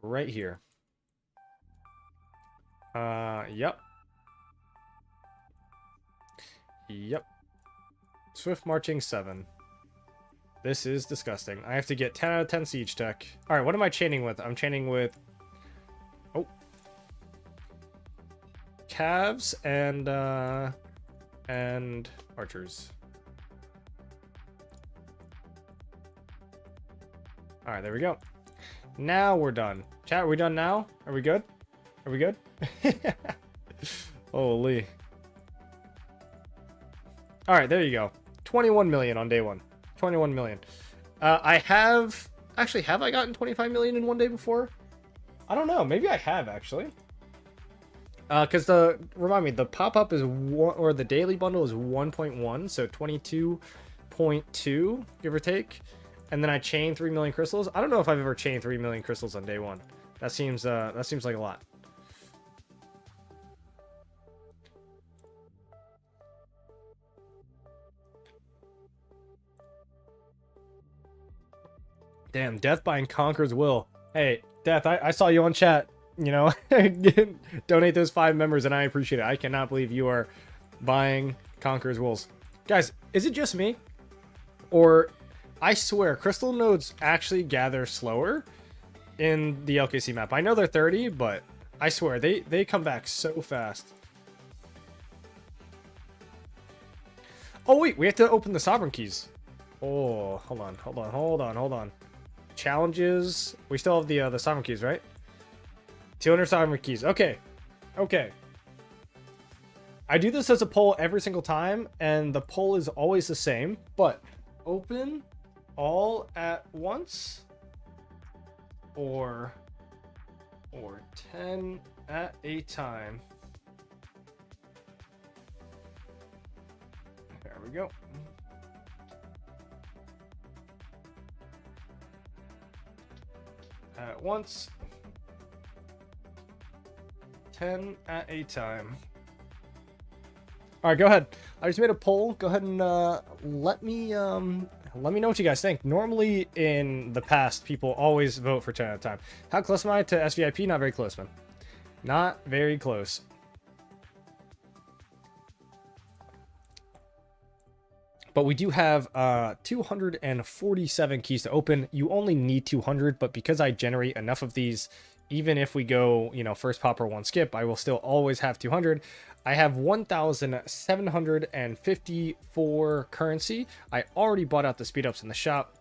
Right here. Yep. Swift marching 7. This is disgusting. I have to get 10 out of 10 siege tech. All right, what am I chaining with? I'm chaining with calves and archers. All right, there we go. Now we're done. Chat, are we done now? Are we good? Are we good? Holy. All right, there you go. 21 million on day 1. 21 million. I have... Actually, have I gotten 25 million in one day before? I don't know. Maybe I have, actually. Because remind me, the pop-up is or the daily bundle is 1.1, so 22.2, give or take. And then I chain 3 million crystals. I don't know if I've ever chained 3 million crystals on day 1. That seems like a lot. Damn, Death buying Conqueror's Will. Hey, Death, I saw you on chat. You know, donate those 5 members, and I appreciate it. I cannot believe you are buying Conqueror's Wills. Guys, is it just me? Or, I swear, crystal nodes actually gather slower in the LKC map. I know they're 30, but I swear, they come back so fast. Oh, wait, we have to open the Sovereign Keys. Oh, hold on. Challenges. We still have the Sovereign Keys, right? 200 Sovereign Keys. Okay. I do this as a poll every single time, and the poll is always the same, but open all at once or 10 at a time. There we go. At once, 10 at a time. All right, go ahead. I just made a poll. Go ahead and let me know what you guys think. Normally, in the past, people always vote for 10 at a time. How close am I to SVIP? Not very close, man. Not very close. But we do have 247 keys to open. You only need 200, but because I generate enough of these, even if we go, you know, first pop or one skip, I will still always have 200. I have 1,754 currency. I already bought out the speed ups in the shop.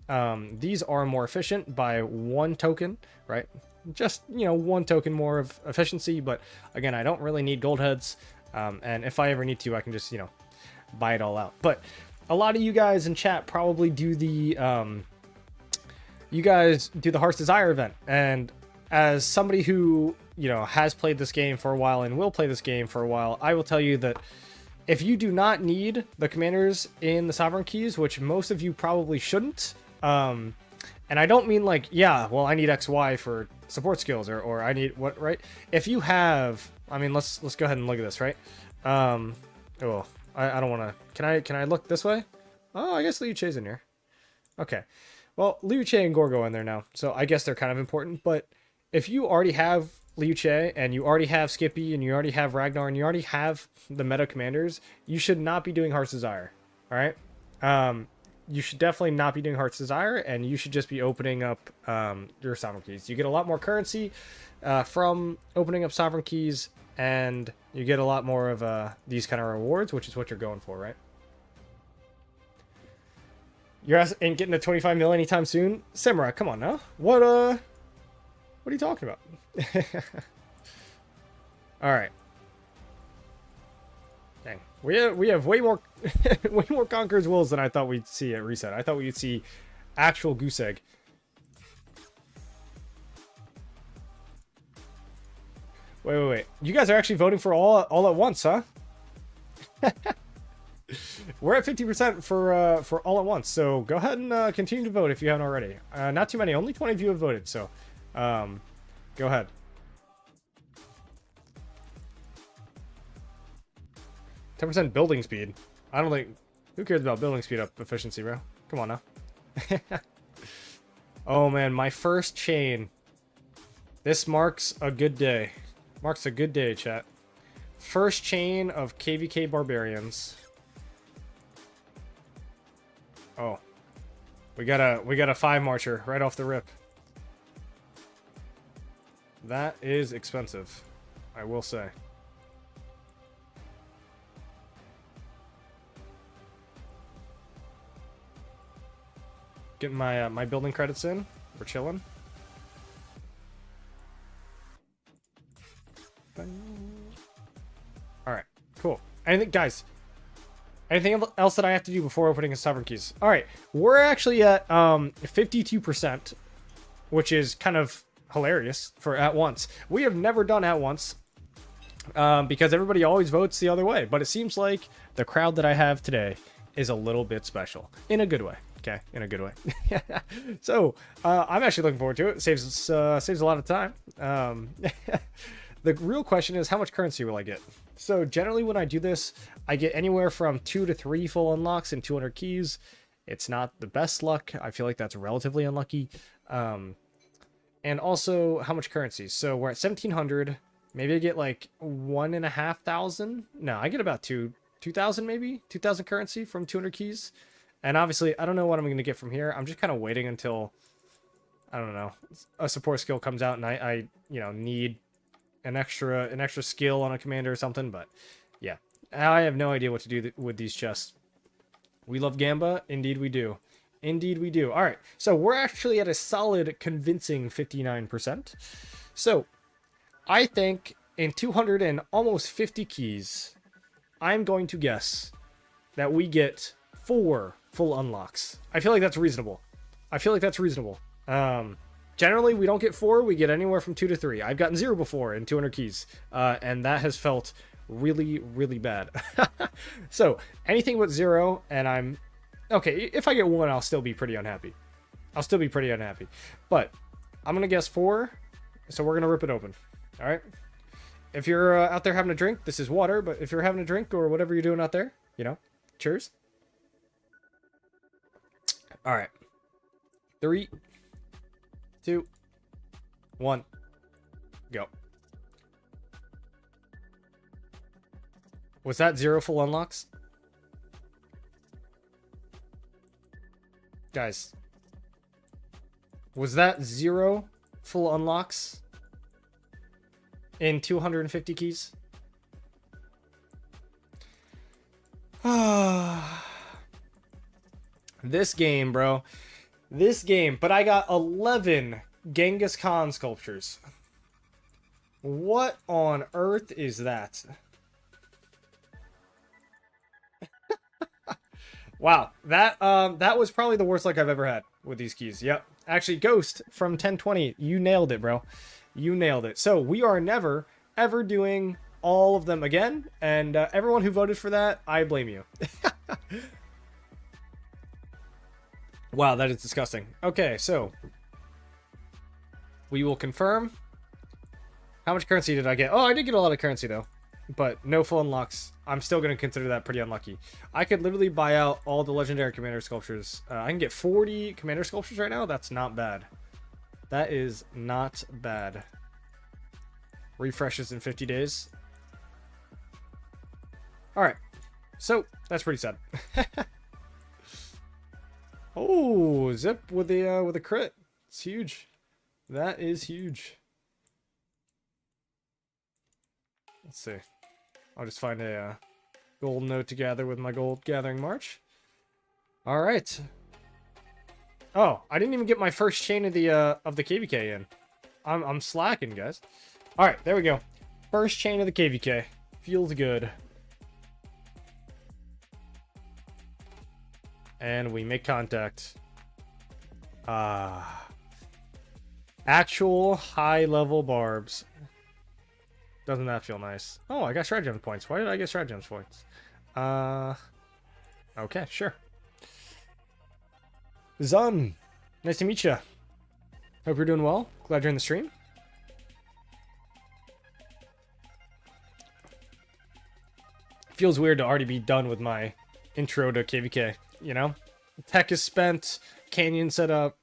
These are more efficient by 1 token, right? Just, you know, 1 token more of efficiency. But again, I don't really need gold heads. And if I ever need to, I can just, you know, buy it all out. But a lot of you guys in chat probably do the Heart's Desire event, and as somebody who, you know, has played this game for a while and will play this game for a while, I will tell you that if you do not need the commanders in the Sovereign Keys, which most of you probably shouldn't, and I don't mean like, yeah, well, I need XY for support skills, or I need what, right? If you have, I mean, let's go ahead and look at this, right? Oh, I don't want to. Can I look this way? Oh, I guess Liu Che's in here. Okay. Well, Liu Che and Gorgo in there now, so I guess they're kind of important. But if you already have Liu Che, and you already have Skippy, and you already have Ragnar, and you already have the meta commanders, you should not be doing Heart's Desire. All right? You should definitely not be doing Heart's Desire, and you should just be opening up your Sovereign Keys. You get a lot more currency from opening up Sovereign Keys, and you get a lot more of these kind of rewards, which is what you're going for, right? You're ain't getting to 25 mil anytime soon? Samurai, come on now. What are you talking about? Alright. Dang. We have way more way more Conqueror's Wills than I thought we'd see at reset. I thought we'd see actual goose egg. Wait. You guys are actually voting for all at once, huh? We're at 50% for all at once, so go ahead and continue to vote if you haven't already. Not too many, only 20 of you have voted, so go ahead. %10 building speed. I don't think... Who cares about building speed up efficiency, bro? Come on now. Oh man, my first chain. This marks a good day. Marks a good day, chat. First chain of KvK Barbarians. Oh. We got a 5 marcher right off the rip. That is expensive, I will say. Getting my my building credits in. We're chilling. All right, cool. Anything, guys? Anything else that I have to do before opening his sovereign keys? All right, we're actually at 52%, which is kind of hilarious for at once. We have never done at once because everybody always votes the other way. But it seems like the crowd that I have today is a little bit special in a good way. Okay, in a good way. So I'm actually looking forward to it. Saves a lot of time. The real question is, how much currency will I get? So generally when I do this, I get anywhere from 2 to 3 full unlocks and 200 keys. It's not the best luck. I feel like that's relatively unlucky. And also, how much currency? So we're at 1,700. Maybe I get like 1,500. No, I get about 2,000 maybe? 2,000 currency from 200 keys. And obviously, I don't know what I'm going to get from here. I'm just kind of waiting until, I don't know, a support skill comes out and I you know, need an extra skill on a commander or something. But yeah, I have no idea what to do with these chests. We love Gamba. Indeed we do. Indeed we do. All right, so we're actually at a solid, convincing 59%. So I think in 200 and almost 50 keys, I'm going to guess that we get 4 full unlocks. I feel like that's reasonable. Generally, we don't get 4. We get anywhere from 2 to 3. I've gotten 0 before in 200 keys, and that has felt really, really bad. So anything but 0, and I'm okay. If I get 1, I'll still be pretty unhappy. But I'm gonna guess 4, so we're gonna rip it open. All right. If you're out there having a drink, this is water. But if you're having a drink or whatever you're doing out there, you know, cheers. All right. 3, 2, 1, go. Was that 0 full unlocks? Guys, was that 0 full unlocks in 250 keys? This game, bro. This game. But I got 11 Genghis Khan sculptures. What on earth is that? Wow, that was probably the worst luck I've ever had with these keys. Yep. Actually, Ghost from 1020, you nailed it, bro. You nailed it. So we are never, ever doing all of them again. And everyone who voted for that, I blame you. Wow, that is disgusting. Okay, so we will confirm. How much currency did I get? Oh, I did get a lot of currency, though. But no full unlocks. I'm still going to consider that pretty unlucky. I could literally buy out all the legendary commander sculptures. I can get 40 commander sculptures right now. That's not bad. That is not bad. Refreshes in 50 days. Alright. So, that's pretty sad. Oh, Zip with a crit. It's huge. That is huge. Let's see. I'll just find a gold note to gather with my gold gathering march. All right. Oh, I didn't even get my first chain of the KvK in. I'm slacking, guys. All right, there we go. First chain of the KvK. Feels good. And we make contact. Actual high-level barbs. Doesn't that feel nice? Oh, I got stratagem points. Why did I get stratagem points? Okay, sure. Zun, nice to meet you. Hope you're doing well. Glad you're in the stream. Feels weird to already be done with my intro to KvK, you know? Tech is spent, canyon set up,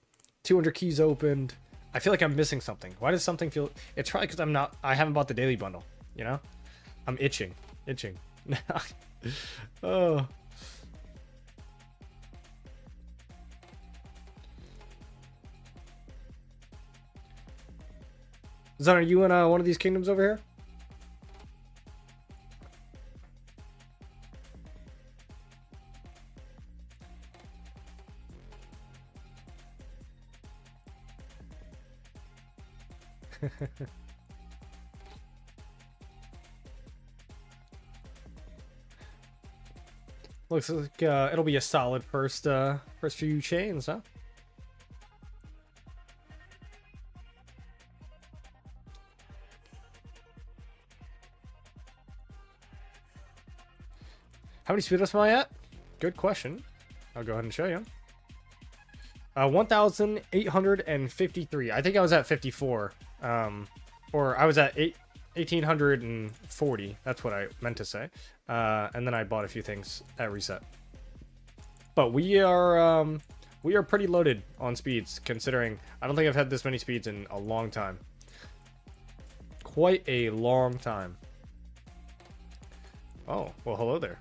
200 keys opened. I feel like I'm missing something. Why does something feel... It's probably because I haven't bought the daily bundle, you know? I'm itching. Oh. Zon, are you in one of these kingdoms over here? Looks like it'll be a solid first few chains, huh? How many speed ups am I at? Good question. I'll go ahead and show you. 1,853. I think I was at 54. Or I was at 1,840. That's what I meant to say. And then I bought a few things at reset. But we are pretty loaded on speeds, considering I don't think I've had this many speeds in a long time. Quite a long time. Oh, well, hello there.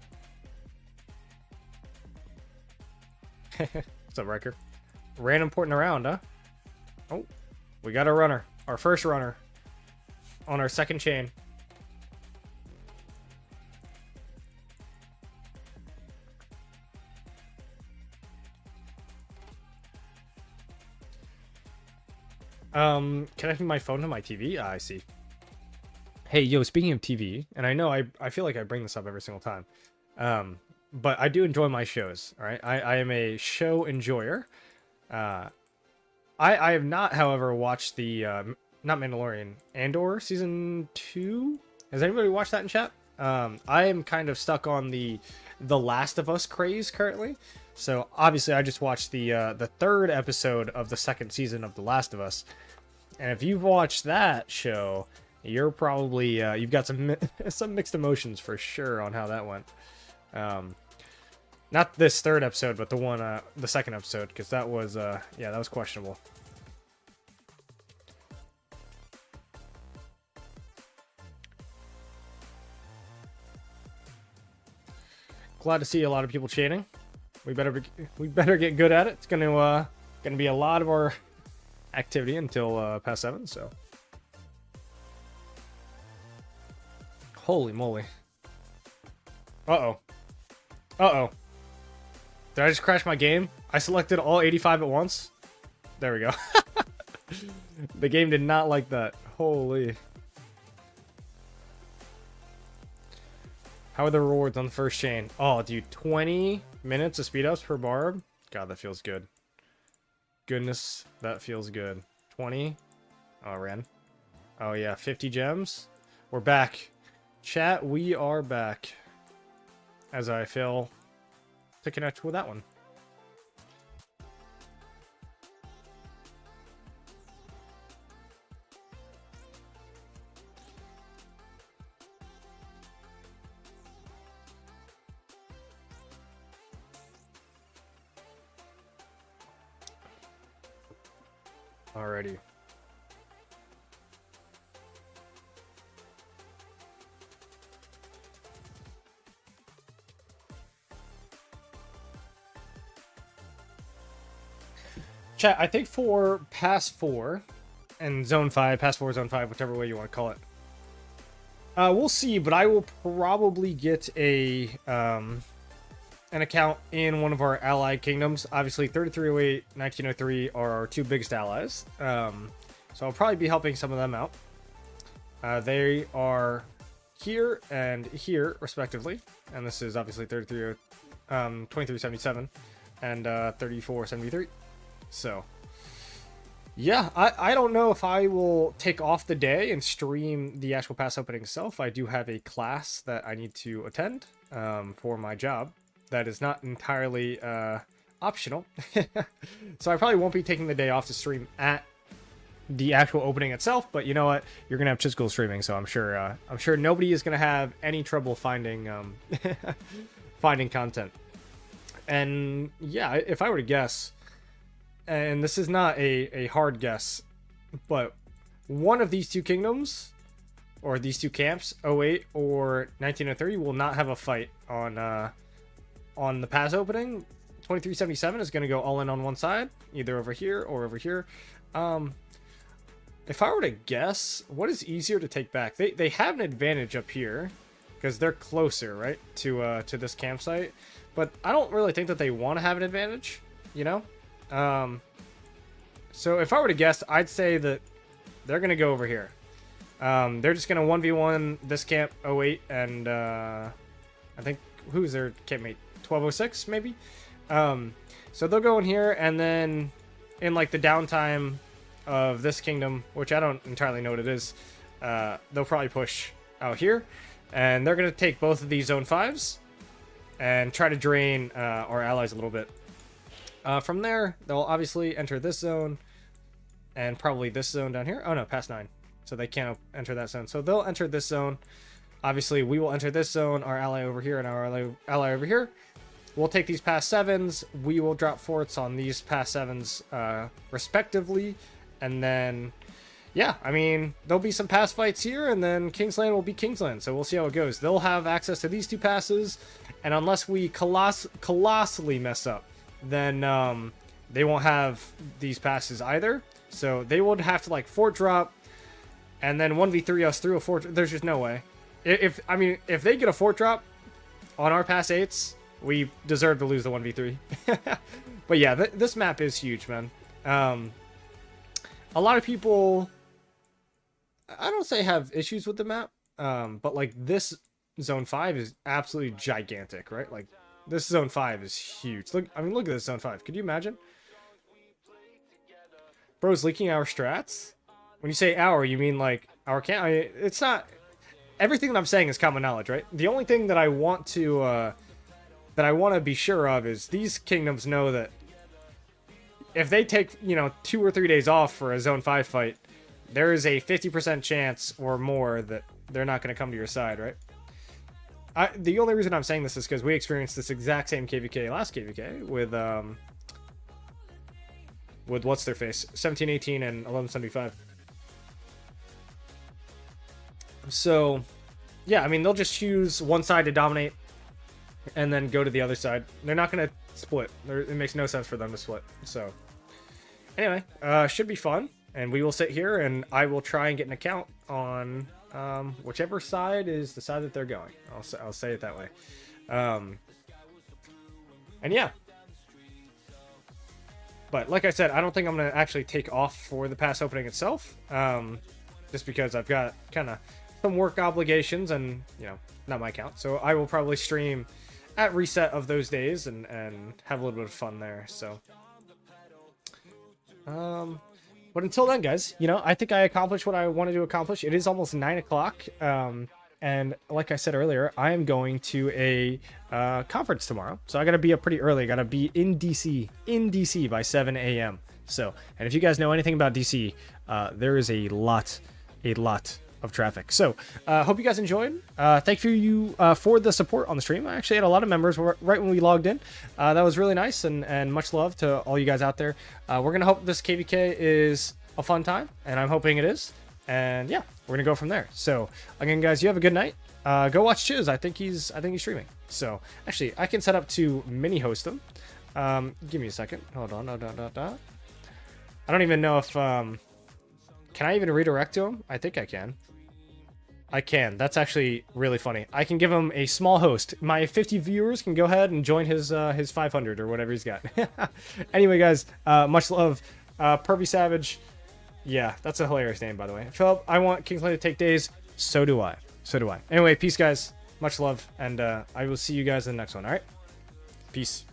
What's up, Riker? Random porting around, huh? Oh, we got a runner. Our first runner. On our second chain. Connecting my phone to my TV? Ah, I see. Hey, yo, speaking of TV, and I know I feel like I bring this up every single time. But I do enjoy my shows, all right? I am a show enjoyer. I have not, however, watched the, not Mandalorian, Andor Season 2? Has anybody watched that in chat? I am kind of stuck on the Last of Us craze currently. So, obviously, I just watched the third episode of the second season of The Last of Us. And if you've watched that show, you're probably, you've got some mixed emotions for sure on how that went. Not this third episode, but the second episode, because that was, yeah, that was questionable. Glad to see a lot of people chaining. We better get good at it. It's gonna be a lot of our activity until past 7. So, holy moly! Uh oh! Did I just crash my game? I selected all 85 at once. There we go. The game did not like that. Holy. How are the rewards on the first chain? Oh, dude, 20 minutes of speed ups per barb? God, that feels good. Goodness, that feels good. 20. Oh, ran. Oh, yeah, 50 gems. We're back. Chat, we are back. As I fail to connect with that one. Alrighty. Chat, I think for Pass 4 and Zone 5, Pass 4, Zone 5, whichever way you want to call it. We'll see, but I will probably get an account in one of our allied kingdoms. Obviously, 3308, 1903 are our two biggest allies. So I'll probably be helping some of them out. They are here and here, respectively. And this is obviously 2377 and 3473. So, yeah, I don't know if I will take off the day and stream the actual pass opening itself. I do have a class that I need to attend for my job. That is not entirely optional. So I probably won't be taking the day off to stream at the actual opening itself, but you know what? You're gonna have Chisco streaming, so I'm sure nobody is gonna have any trouble finding finding content. And yeah, if I were to guess, and this is not a hard guess, but one of these two kingdoms or these two camps, 08 or 1903, will not have a fight on the pass opening. 2377 is going to go all in on one side, either over here or over here. if I were to guess, what is easier to take back? They have an advantage up here because they're closer, right, to this campsite. But I don't really think that they want to have an advantage, you know? So if I were to guess, I'd say that they're going to go over here. They're just going to 1v1 this camp 08 and I think, who's their campmate? 1206 maybe? So they'll go in here, and then in like the downtime of this kingdom, which I don't entirely know what it is, they'll probably push out here, and they're going to take both of these zone 5s and try to drain our allies a little bit. From there, they'll obviously enter this zone and probably this zone down here. Oh no, past 9. So they can't enter that zone. So they'll enter this zone. Obviously, we will enter this zone, our ally over here and our ally over here. We'll take these past 7s. We will drop forts on these past 7s respectively. And then, yeah, I mean, there'll be some pass fights here, and then Kingsland will be Kingsland. So we'll see how it goes. They'll have access to these 2 passes, and unless we colossally mess up, then they won't have these passes either. So they would have to, like, fort drop, and then 1v3 us through a fort. There's just no way. If they get a fort drop on our pass 8s, we deserve to lose the 1v3. But yeah, this map is huge, man. A lot of people, I don't say have issues with the map, but like this zone 5 is absolutely gigantic, right? Like this zone 5 is huge. Look, I mean, look at this zone 5. Could you imagine? Bro's leaking our strats. When you say our, you mean like our camp? It's not. Everything that I'm saying is common knowledge, right? The only thing that I want to be sure of is these kingdoms know that if they take, you know, 2 or 3 days off for a zone 5 fight, there is a 50% chance or more that they're not going to come to your side, right? The only reason I'm saying this is because we experienced this exact same KvK last KvK with what's their face, 1718 and 1175. So, yeah, I mean, they'll just choose one side to dominate and then go to the other side. They're not going to split. It makes no sense for them to split. So, anyway, should be fun. And we will sit here, and I will try and get an account on whichever side is the side that they're going. I'll say it that way. And yeah. But like I said, I don't think I'm going to actually take off for the pass opening itself. Just because I've got kind of some work obligations and, you know, not my account. So I will probably stream at reset of those days and have a little bit of fun there. So, but until then, guys, you know, I think I accomplished what I wanted to accomplish. It is almost 9 o'clock. And like I said earlier, I am going to a conference tomorrow. So I got to be up pretty early. I got to be in DC by 7 a.m. So, and if you guys know anything about DC, there is a lot of traffic. So, hope you guys enjoyed. Thank you for the support on the stream. I actually had a lot of members right when we logged in. That was really nice, and much love to all you guys out there. We're going to hope this KvK is a fun time, and I'm hoping it is. And yeah, we're going to go from there. So, again, guys, you have a good night. Go watch Chiz. I think he's streaming. So, actually, I can set up to mini host him. Give me a second. Hold on. I don't even know if... can I even redirect to him? I think I can. I can. That's actually really funny. I can give him a small host. My 50 viewers can go ahead and join his 500 or whatever he's got. Anyway, guys, much love. Pervy Savage. Yeah, that's a hilarious name, by the way. Philip, I want Kingsland to take days. So do I. Anyway, peace, guys. Much love. And I will see you guys in the next one, all right? Peace.